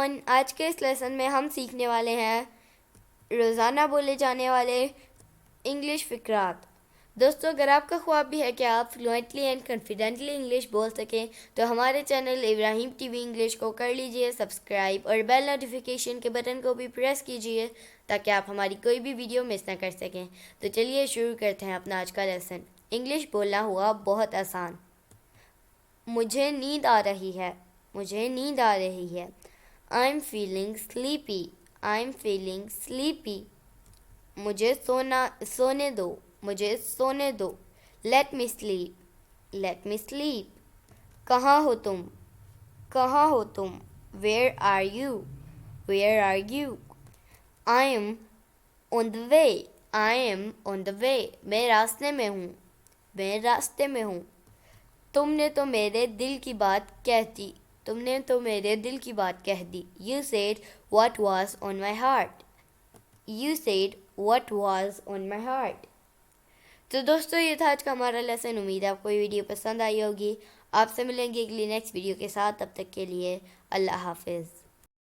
everyone, آج کے اس lesson میں ہم سیکھنے والے ہیں روزانہ بولے جانے والے انگلش فقرات۔ دوستو، اگر آپ کا خواب بھی ہے کہ آپ فلوئنٹلی اینڈ کانفیڈنٹلی انگلش بول سکیں تو ہمارے چینل ابراہیم ٹی وی انگلش کو کر لیجئے سبسکرائب اور بیل نوٹیفیکیشن کے بٹن کو بھی پریس کیجئے تاکہ آپ ہماری کوئی بھی ویڈیو مس نہ کر سکیں۔ تو چلیے شروع کرتے ہیں اپنا آج کا لیسن۔ انگلش بولنا ہوا بہت آسان۔ مجھے نیند آ رہی ہے، مجھے نیند آ رہی ہے۔ I'm feeling sleepy, I'm feeling sleepy۔ مجھے سونے دو، مجھے سونے دو۔ Let me sleep, let me sleep۔ کہاں ہو تم، کہاں ہو تم۔ Where are you, where are you۔ I am on the way, I am on the way۔ میں راستے میں ہوں، میں راستے میں ہوں۔ تم نے تو میرے دل کی بات کہہ دی، تم نے تو میرے دل کی بات کہہ دی۔ You said what was on my heart, you said what was on my heart۔ تو دوستو، یہ تھا آج کا ہمارا لیسن۔ امید ہے آپ کو یہ ویڈیو پسند آئی ہوگی۔ آپ سے ملیں گے اگلی نیکسٹ ویڈیو کے ساتھ، تب تک کے لیے اللہ حافظ۔